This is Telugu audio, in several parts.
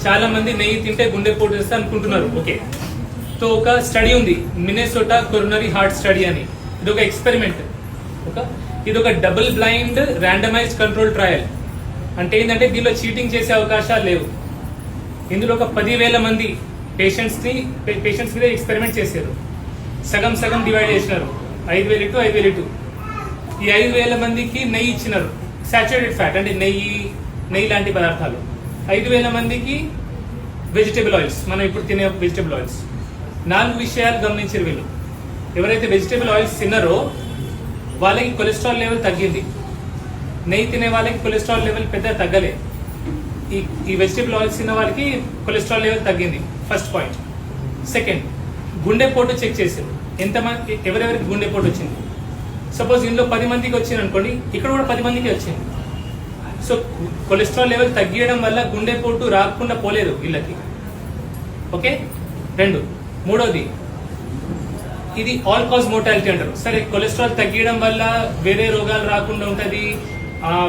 చాలా మంది నెయ్యి తింటే గుండెపోటు వస్తే అనుకుంటున్నారు. ఓకే, సో ఒక స్టడీ ఉంది, మినెసోటా కొరోనరీ హార్ట్ స్టడీ అని. ఇది ఒక ఎక్స్పెరిమెంట్. ఇది ఒక double blind randomised control trial. అంటే ఏంటంటే దీనిలో చీటింగ్ చేసే అవకాశాలు లేవు. ఇందులో ఒక 10,000 మంది పేషెంట్స్ మీద ఎక్స్పెరిమెంట్ చేశారు. సగం సగం డివైడ్ చేసినారు, 5,000 టు 5,000 ఈ 5,000 మందికి నెయ్యి ఇచ్చినారు, సాచురేటెడ్ ఫ్యాట్ అంటే నెయ్యి లాంటి పదార్థాలు. 5,000 మందికి వెజిటబుల్ ఆయిల్స్, మనం ఇప్పుడు తినే వెజిటబుల్ ఆయిల్స్. 4 విషయాలు గమనించారు వీళ్ళు. ఎవరైతే వెజిటబుల్ ఆయిల్స్ తిన్నారో వాళ్ళకి కొలెస్ట్రాల్ లెవెల్ తగ్గింది. నెయ్యి తినే వాళ్ళకి కొలెస్ట్రాల్ లెవెల్ పెద్ద తగ్గలే. ఈ వెజిటబుల్ ఆయిల్స్ తిన్న వాళ్ళకి కొలెస్ట్రాల్ లెవెల్ తగ్గింది. First point. సెకండ్, గుండెపోటు చెక్ చేశారు. ఎంతమంది ఎవరెవరికి గుండెపోటు వచ్చింది. సపోజ్ ఇందులో 10 మందికి వచ్చింది అనుకోండి, ఇక్కడ కూడా 10 మందికి వచ్చింది. సో కొలెస్ట్రాల్ లెవెల్ తగ్గియడం వల్ల గుండెపోటు రాకుండా పోలేదు వీళ్ళకి. ఓకే, మూడోది, ఇది ఆల్ కాజ్ మోర్టాలిటీ అంటారు. సరే, కొలెస్ట్రాల్ తగ్గియడం వల్ల వేరే రోగాలు రాకుండా ఉంటది,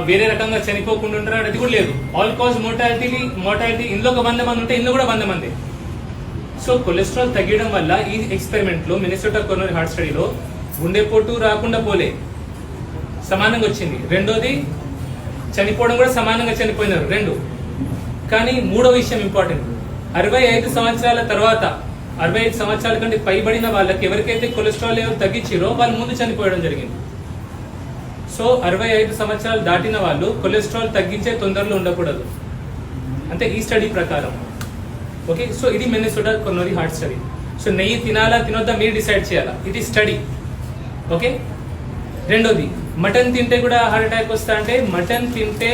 వేరే రకంగా చనిపోకుండా ఉంటారు, అది కూడా లేదు. ఆల్ కాజ్ మోర్టాలిటీ ఇందులో ఒక 100 మంది ఉంటే ఇందులో కూడా 100 మంది. సో కొలెస్ట్రాల్ తగ్గడం వల్ల ఈ ఎక్స్పెరిమెంట్ లో మినెసోటా కొరోనరీ హార్ట్ స్టడీలో గుండెపోటు రాకుండా పోలే, సమానంగా వచ్చింది. రెండోది, చనిపోవడం కూడా సమానంగా చనిపోయినారు. కానీ మూడో విషయం ఇంపార్టెంట్, 65 సంవత్సరాల తర్వాత 65 సంవత్సరాల కంటే పైబడిన వాళ్ళకి ఎవరికైతే కొలెస్ట్రాల్ లెవెల్ తగ్గించారో వాళ్ళు ముందు చనిపోవడం జరిగింది. సో 65 సంవత్సరాలు దాటిన వాళ్ళు కొలెస్ట్రాల్ తగ్గించే తొందరలో ఉండకూడదు, అంటే ఈ స్టడీ ప్రకారం. ఓకే, సో ఇది మినెసోటా కొరోనరీ హార్ట్ స్టడీ. సో నెయ్యి తినాలా తినొద్దా మీరు డిసైడ్ చేయాలా, ఇది స్టడీ. ఓకే, రెండోది, మటన్ తింటే కూడా హార్ట్ అటాక్ వస్తా అంటే మటన్ తింటే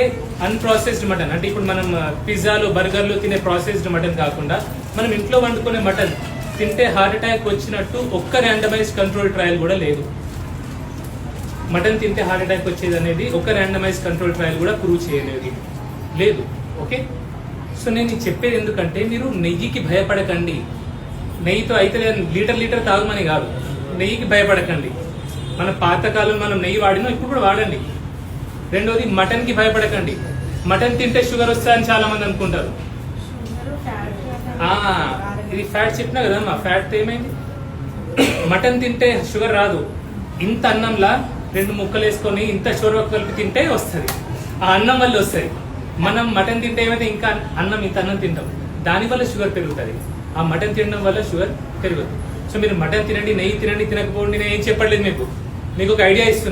అన్ప్రాసెస్డ్ మటన్, అంటే ఇప్పుడు మనం పిజ్జాలు బర్గర్లు తినే ప్రాసెస్డ్ మటన్ కాకుండా మనం ఇంట్లో వండుకునే మటన్ తింటే హార్ట్ అటాక్ వచ్చినట్టు ఒక్క ర్యాండమైజ్ కంట్రోల్ ట్రయల్ కూడా లేదు. మటన్ తింటే హార్ట్ అటాక్ వచ్చేది అనేది ఒక ర్యాండమైజ్ కంట్రోల్ ట్రయల్ కూడా ప్రూవ్ చేయలేదు, లేదు. ఓకే, సో నేను చెప్పేది ఎందుకంటే మీరు నెయ్యికి భయపడకండి. నెయ్యితో అయితే లీటర్ తాగమని కాదు, నెయ్యికి భయపడకండి. మన పాతకాలం మనం నెయ్యి వాడినాం, ఇప్పుడు కూడా వాడండి. రెండోది, మటన్ కి భయపడకండి. మటన్ తింటే షుగర్ వస్తుందని చాలా మంది అనుకుంటారు. ఇది ఫ్యాట్ చెప్పినా కదా, మా ఫ్యాట్ ఏమైంది. మటన్ తింటే షుగర్ రాదు. ఇంత అన్నంలా 2 ముక్కలు వేసుకొని ఇంత షుగర్ కలిపి తింటే వస్తుంది, ఆ అన్నం వల్ల వస్తుంది. మనం మటన్ తింటే ఏమైతే ఇంకా ఇంత అన్నం తింటాం, దానివల్ల షుగర్ పెరుగుతుంది. ఆ మటన్ తినడం వల్ల షుగర్ పెరగదు. సో మీరు మటన్ తినండి, నెయ్యి తినండి, తినకపోండి, నేను ఏం చెప్పట్లేదు, మీకు ఒక ఐడియా ఇస్తుంది.